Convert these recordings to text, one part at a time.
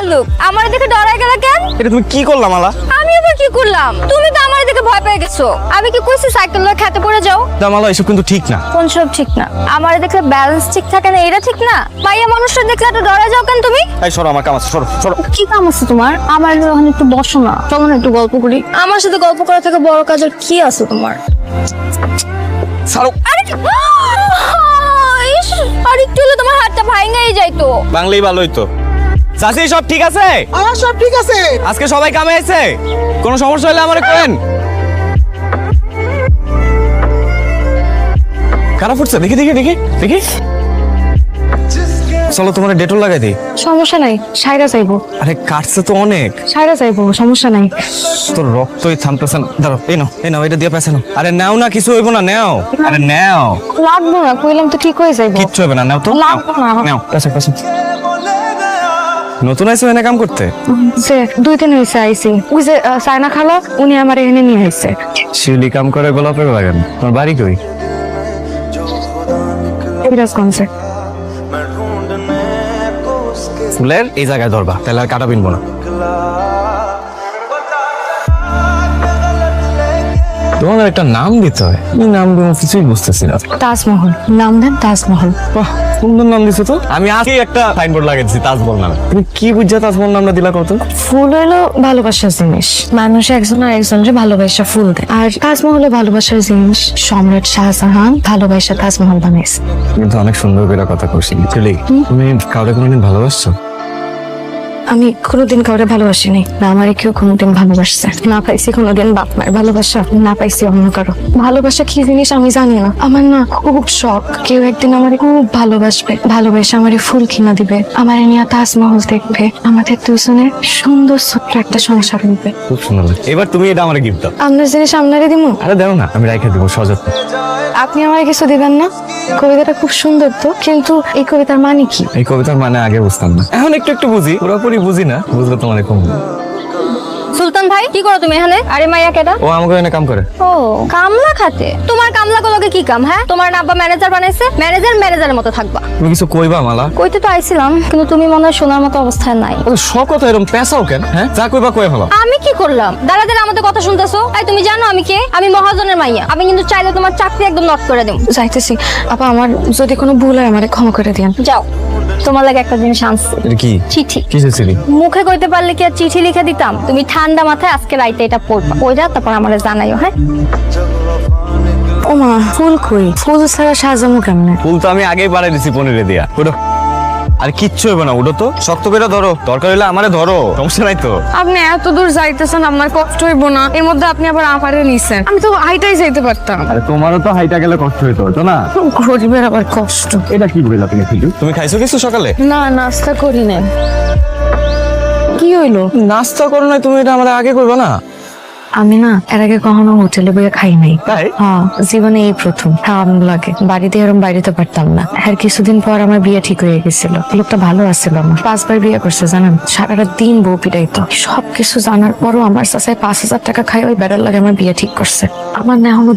ভালুক আমার দেখে ডরাই গেল কেন? এটা তুমি কি করলা মালা? আমি আবার কি করলাম? তুমি তো আমার দেখে ভয় পেয়ে গেছো। আমি কি কইছি সাইকেল লয়ে খেতে পড়ে যাও? মালা এসব কিন্তু ঠিক না। কোন সব ঠিক না? আমার দেখলে ব্যালেন্স ঠিক থাকে না, এটা ঠিক না? মাইয়া মানুষটা দেখলে এত ডরা যাও কেন তুমি? এই সরো, আমার কাম আছে, সরো সরো। কি কাম আছে তোমার? আমার ওখানে একটু বসো না, চলো না একটু গল্প করি। আমার সাথে গল্প করা থেকে বড় কাজ আর কি আছে তোমার? ছাড়ো। আরে ইস, আর একটু হলে তোমার হাতটা ভাঙাই যাইতো। বাংলাই ভালোই তো। চাচি সব ঠিক আছে? সব ঠিক আছে। আজকে সবাই কামে আছে, কোনো সমস্যা হলে আমারে করেন। কারা ফুটছে? দেখি দেখি দেখি দেখি। চলো তোমার ডেটল লাগাই দিই। সমস্যা নাই, সাইরা যাইবো। আরে কাটছে তো অনেক। সাইরা যাইবো, সমস্যা নাই। তোর রক্তই থামতেছে না। দাঁড়াও, এই নাও এটা দিয়ে পেছে নাও। আরে নাও না, কিছু হইব না, নাও। আরে নাও। লাগবো না, কইলাম তো ঠিক হয়ে যাইবো। কিচ্ছু হবে না, নাও তো। লাগবো না। নাও, পেছে পেছে। নতুন আইছো এনে কাম করতে? যে 2 দিন হইছে আইছি। ওই যে সাইনা খালা, উনি আমার এখানে নিয়ে আইছে। শিউলি কাম করে গোলাপের বাগান। তোমার বাড়ি কই? বিরাজগঞ্জে। ফুলের এই জায়গায় ধরবা, তাহলে আর কাটা বিনবো না। তোমাদের একটা নাম দিতে হয়, এই নাম দিয়ে কিছুই বুঝতেছি না। তাজমহল নাম দেন, তাজমহল। বাহ, সুন্দর নাম দিছো তো। আমি আজকে একটা সাইনবোর্ড লাগাইছি তাজমহল নামে। তুমি কি বুঝছো তাজমহল নামটা দিলা কত? ফুল হলো ভালোবাসার জিনিস, মানুষ একজন আর একজনের ভালোবাসা ফুল দেয়। আর তাজমহল ভালোবাসার জিনিস, সম্রাট শাহজাহান ভালোবাসা তাজমহল বানাইছে। কিন্তু অনেক সুন্দর করে কথা কইছি। চলি, তুমি কাউকে কোনোদিন ভালোবাসছো? আমি কোনোদিন কাউরে ভালোবাসিনি, না আমার কেউ কোনোদিন ভালোবাসছে। না পাইছি কোনোদিন বাপ মায়ের ভালোবাসা, না পাইছি অন্য কারো ভালোবাসা। কি জিনিস আমি জানি না। আমার না খুব শখ কেউ একদিন আমার খুব ভালোবাসবে, ভালোবেসে আমার ফুল কিনা দিবে, আমার নিয়ে তাজমহল দেখবে, আমাদের দুজনের সুন্দর ছোট্ট একটা সংসার হবে। খুব সুন্দর। এবার তুমি এটা আমারে গিফট দাও। আপনার জিনিস আপনারে দিমু? আরে দাও না, আমি রাইখা দিব সযত্নে। আপনি আমার কিছু দিবেন না? কবিতাটা খুব সুন্দর তো, কিন্তু এই কবিতার মানে কি? এই কবিতার মানে আগে বুঝতাম না, এখন একটু একটু বুঝি। পুরোপুরি বুঝি না, বুঝলে তোমার কম। সুলতান ভাই, কি করো তুমি এখানে? আরে মাইয়া কেডা? ও আমাকে এনে কাম করে। ও কামলা খাতে। তোমার কামলা গুলোকে কি কাম? হ্যাঁ, তোমার না আব্বা ম্যানেজার বানাইছে? ম্যানেজারের মতো থাকবা। তুমি কিছু কইবা মালা? কইতে তো আইছিলাম, কিন্তু তুমি মনে হয় শোনার মতো অবস্থায় নাই। সব কথা এরকম পেঁচাও কেন? হ্যাঁ, যা কইবা কয়ে ফেলো। আমি কি করলাম? দাঁড়া দাঁড়া আমাদের কথা শুনতেছো? এই তুমি জানো আমি কে? আমি মহাজনের মাইয়া। আমি কিন্তু চাইলে তোমার চাকরি একদম নট করে দেব। যাইতেছি আপা, আমার যদি কোনো ভুল হয় আমারে ক্ষমা করে দিয়েন। যাও, তোমার লাগে একটা জিনিস আনছি। এটা কি? চিঠি। কিসের চিঠি? মুখে কইতে পারলে কি আর চিঠি লিখে দিতাম? তুমি ঠান্ডা মাথায় আজকে রাইতে এটা পড়বা, পড়া তারপর আমারে জানাইও। হ্যাঁ। ওমা, ফুল কই? ফুল ছাড়া সাজামু কেমনে? ফুল তো আমি আগেই পাড়াই দিছি পনিরে দিয়া। ওঠো। আর কিচ্ছু হইবে না, উঠো তো। শক্ত করে ধরো, দরকার হইলে আমারে ধরো, সমস্যা নাই তো। আপনি এত দূর যাইতেছেন, আমার কষ্ট হইব না? এর মধ্যে আপনি আবার আমারে নিছেন, আমি তো হাইটাই যাইতে পারতাম। আরে তোমারও তো হাইটা গেলে কষ্ট হইতো, তো না? গরিবের আবার কষ্ট। এটা কি বইলা তুমি? তুমি খাইছো কিছু সকালে? না, নাস্তা করি না। কি হইলো? নাস্তা করো না তুমি, এটা আমার আগে কইবা না? আমি না এর আগে কখনো হোটেলে বইয়ে খাই নাই। তাই? হ্যাঁ, জীবনে এই প্রথম। খাওয়ানো লাগে বাড়িতে, এরকম বাড়িতে পারতাম না। আর কিছুদিন পর আমার বিয়ে ঠিক হয়ে গেছিল। লোকটা ভালো আছিল আমার, 5 বার বিয়ে করছে জানেন। সারাটা দিন বউ পিটাইতো। সবকিছু জানার পরও আমার চাচায় 5,000 টাকা খাই ওই বেড়ার লাগে আমার বিয়ে ঠিক করছে। আমার না এখনো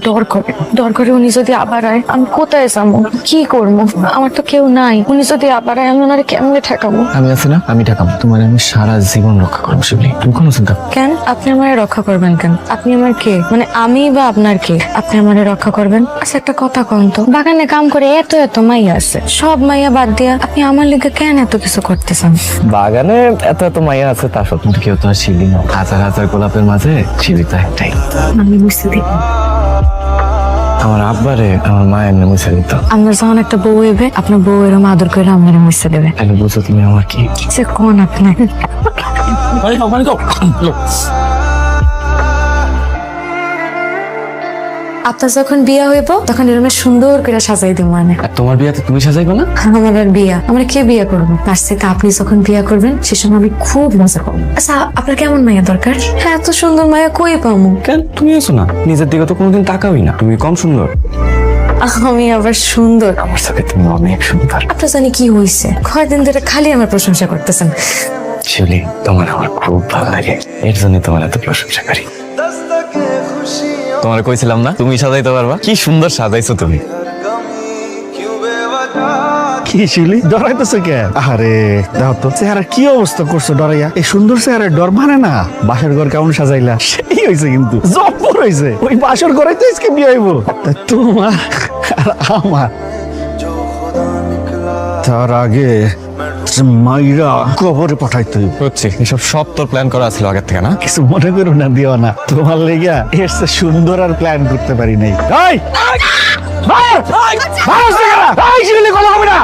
ডর করে উনি যদি আবার আয়, আমি কোথায় যাবো, কি করবো? আমার তো কেউ নাই। উনি যদি আবার আয়, আমি ওনারে কেমনে ঠেকাবো? আমি আছি না, আমি ঠেকাবো তোমার। আমি সারা জীবন রক্ষা করবো শিবলি, তুমি কোনো চিন্তা। কেন আপনি আমারে রক্ষা করবেন কেন? আপনি আমার কে? মানে আমি বা আপনার কে? আপনি আমারে রক্ষা করবেন? আচ্ছা একটা কথা কন তো, বাগানে কাম করে এত এত মাইয়া আছে, সব মাইয়া বাদ দিয়া আপনি আমার লিগে কেন এত কিছু করতেছেন? বাগানে এত এত মাইয়া আছে, তা সত্ত্বেও কেউ তো আর শিবলি না। হাজার হাজার গোলাপের মাঝে শিবলি তো একটাই। আমি বুঝতে দিই। আমার আব্বারে আমার মায়ের নামে মুছে দিত। আপনার যখন একটা বউ হইবে, আপনার বউ এরম আদর করে আপনার মুছে দেবে। তাহলে বুঝো তুমি আমার কি? যে কোন আপনি আপনার যখন বিয়া হইব তখন এরকম সুন্দর করে সাজাই দিব। মানে আর তোমার বিয়াতে তুমি সাজাইবে না? আমার আর বিয়া, আমার কে বিয়া করবো? তার থেকে আপনি যখন বিয়া করবেন সে সময় আমি খুব মজা করবো। আচ্ছা আপনার কেমন মাইয়া দরকার? হ্যাঁ, এত সুন্দর মাইয়া কই পাবো? কেন তুমি আছো না? নিজের দিকে তো কোনোদিন তাকাবি না, তুমি কম সুন্দর। আমি আবার সুন্দর? আমার সাথে তুমি অনেক সুন্দর। আপনার জানি কি হয়েছে, কয়দিন ধরে খালি আমার প্রশংসা করতেছেন। শিবলি, তোমার আমার খুব ভালো লাগে, এর জন্য তোমার এত প্রশংসা করি। তোমার কইছিলাম না তুমি সাজাইতে পারবা? কি সুন্দর সাজাইছো তুমি। কি শিলি ডরাইতেছে কে? আরে দেখো তো চেহারা কি অবস্থা করছো ডরাইয়া। এই সুন্দর চেহারা ডর মানে না। বাসর ঘর কেমন সাজাইলা সেই হয়েছে, কিন্তু জব্বর হয়েছে। ওই বাসর ঘরে তো আজকে বিয়ে হইব, তা তোমার আর আমার। তার আগে মাইরা কবরে পাঠাইতে হইব। হচ্ছে এসব সব তোর প্ল্যান করা ছিল আগের থেকে না? কিছু মনে করো না, দিও না। তোমার লেগা এর চেয়ে সুন্দর আর প্ল্যান করতে পারি নাই। এই! কথা হবে না।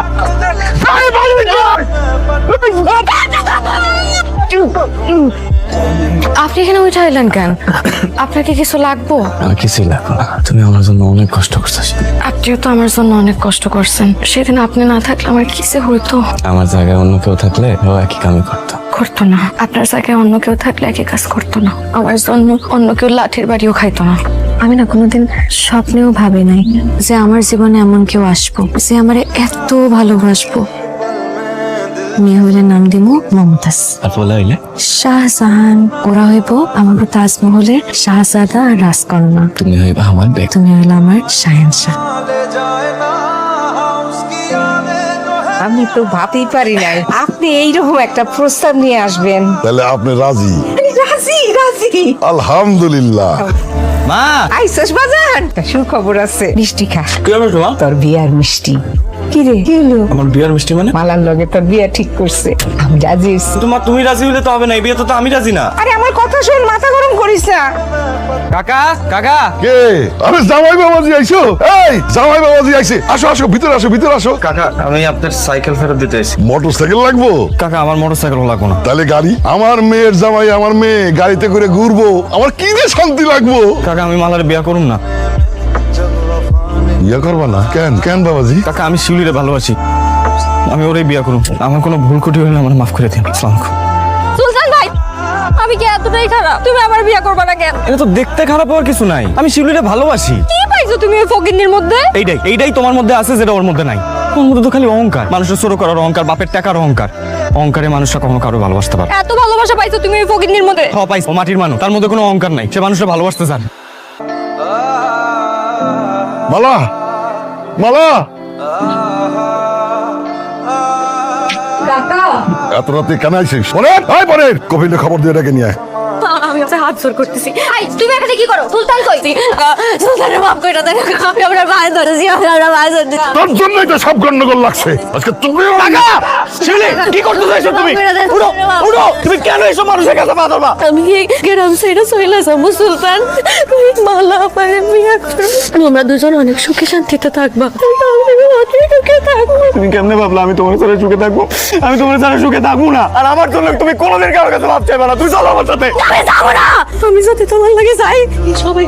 আপনি এখানে উঠে এলেন কেন? আপনাকে কিছু লাগবো? আমার কিছুই লাগবে না, তুমি আমার জন্য অনেক কষ্ট করছো। আপনিও তো আমার জন্য অনেক কষ্ট করছেন। সেদিন আপনি না থাকলে আমার কিসে হইতো? আমার জায়গায় অন্য কেউ থাকলে ও একই কামই করতো। করতো না। আপনার জায়গায় অন্য কেউ থাকলে একই কাজ করতো না। আমার জন্য অন্য কেউ লাঠির বাড়িও খাইতো না। আমি না কোনোদিন স্বপ্নেও ভাবি নাই যে আমার জীবনে এমন কেউ আসবো যে আমারে এত ভালোবাসবো। মেয়ে হইলে নাম দিব মমতাজ। আর বলে হইলে শাহজাহান। ওরা হইব আমার তাজমহলের শাহজাদা আর রাজকন্যা। তুমি হইবা আমার বেগ। তুমি হইলে আমার শাহেনশাহ। আমি তো ভাবতেই পারি নাই আপনি এইরকম একটা প্রস্তাব নিয়ে আসবেন। তাহলে আপনি রাজি? রাজি রাজি। আলহামদুলিল্লাহ। মা আইসস বাজান, সুখবর আছে। মিষ্টি খা, কি হবে তোমার? তোর বিয়ার মিষ্টি। কি রে কি হলো? আমার বিয়ার মিষ্টি মানে? মালার লগে তোর বিয়া ঠিক করছে, আমি রাজি হইছি। তুমি রাজি হইলে তো হবে না, এই বিয়ে তো আমি রাজি না। আরে আমার কথা শোন, মাথা গরম করিস না। কাকা কাকা কে? আরে জামাই বাবাজি আইছো? এই জামাই বাবাজি আইছে, আসো আসো, ভিতরে আসো, ভিতরে আসো। কাকা আমি আপনার সাইকেল ফেরত দিতে এসেছি। মোটরসাইকেল লাগবো? কাকা আমার মোটরসাইকেল লাগবো না। তাহলে গাড়ি? আমার মেয়ের জামাই, আমার মেয়ে গাড়িতে করে ঘুরবো, আমার কি রে শান্তি লাগবো। কাকা আমি মালার বিয়া করুম না। বিয়ে করবা না? কেন কেন বাবাজি? কাকা আমি শিউলিরে ভালোবাসি, আমি ওরে বিয়া করুম। আমার কোনো ভুল ত্রুটি হলে আমার মাফ করে দিন। আসসালামু আলাইকুম। সুলতান ভাই, আমি কি এতটাই খারাপ? তুমি আমার বিয়ে করবে না কেন? এটা তো দেখতে খারাপ হওয়ার কিছু নাই, আমি শিউলিরে ভালোবাসি। কি পাইছো তুমি ওই ফকিন্নির মধ্যে? এইটাই তোমার মধ্যে আছে যেটা ওর মধ্যে নাই। ওর মধ্যে তো খালি অহংকার, মানুষের ছোট করার অহংকার, বাপের টাকার অহংকার। অহংকারে মানুষরা কখনো কারো ভালোবাসতে পারে? এত ভালোবাসা পাইছো তুমি ওই ফকিন্নির মধ্যে? পাইছো, মাটির মানুষ, তার মধ্যে কোনো অহংকার নাই, সে মানুষরা ভালোবাসতে চায়। মালা মালা, এত রাতে কেন আইছিস? পরে কফিনে খবর দিয়ে ডেকে নিয়ে আয়। আমি আপনার হাত জোর করতেছি। আই তুমি এখানে কি করো? সুলতান কই? সুলতানের মাফ কইরা দেন। আমি আপনার ভাই ধরেছি, আপনার ভাই ধরেছি। তোর জন্যই তো সব গন্ডগোল লাগছে আজকে। তুমি শিউলি কি করতে চাইছো তুমি? উঠো উঠো, তুমি কেন এসব মানুষের কাছে পা ধরবা? আমি এই গ্রাম সাইডে চলে যাবো সুলতান। তুমি মালা পারে বিয়ে করো, আমরা দুজন অনেক সুখে শান্তিতে থাকবা। সুখে থাকবো। তুমি কেমনে ভাবলা আমি তোমার সাথে সুখে থাকবো? আমি তোমার সাথে সুখে থাকবো না। আর আমার জন্য তুমি কোনোদিন কারোর কাছে ভাব চাইবে না। তুই চলো আমার সাথে। আমি যাবো না। আমি যদি তোমার লাগে যাই, সবাই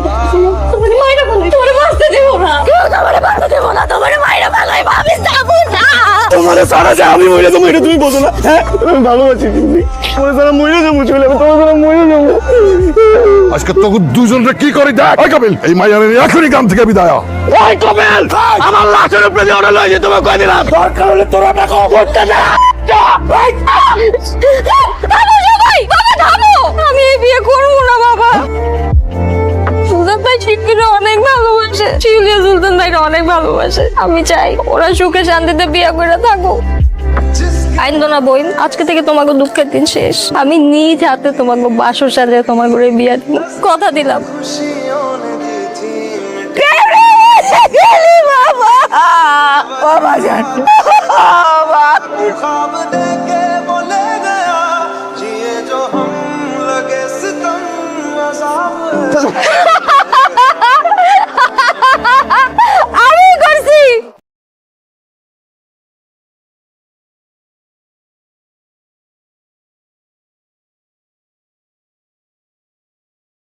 তোমার মায়েরা ভালাই, তোমার বাঁচতে দেবো না। কেউ তোমার বাঁচতে দেবো না, তোমার মায়েরা ভালাই। আমি যাবো না। তোমার সারা যায় আমি মরে যাবো, এটা তুমি বোঝো না? হ্যাঁ আমি ভালোবাসি তুমি। তোমার সারা মরে যাবো, চলে আমি তোমার সারা মরে যাবো। আজকে তোকে দুজনকে কি করে দেখ। ওই কপিল, এই মাইয়ারের এখনই গ্রাম থেকে বিদায় হ। ওই কবেল আমার লাশের উপরে দিয়ে ওটা লয়ে যেতে তোমাকে কয়ে দিলাম। দরকার হলে তোরা টাকা করতে না। থামো সবাই, বাবা থামো। আমি এই বিয়ে করবো না বাবা। সুলতান ভাই শিবকে অনেক ভালোবাসে, শিউলিয়া সুলতান ভাইকে অনেক ভালোবাসে। আমি চাই ওরা সুখে শান্তিতে বিয়ে করে থাকুক। আইন্দনা বইন, আজকে থেকে তোমাকে দুঃখের দিন শেষ। আমি নিজ হাতে তোমাকে বাসর সাজে তোমার করে বিয়ে দিব, কথা দিলাম। বাবা জান, ख्वाब देके बोले गया जिए जो हम लगे सितम अज़ाब है।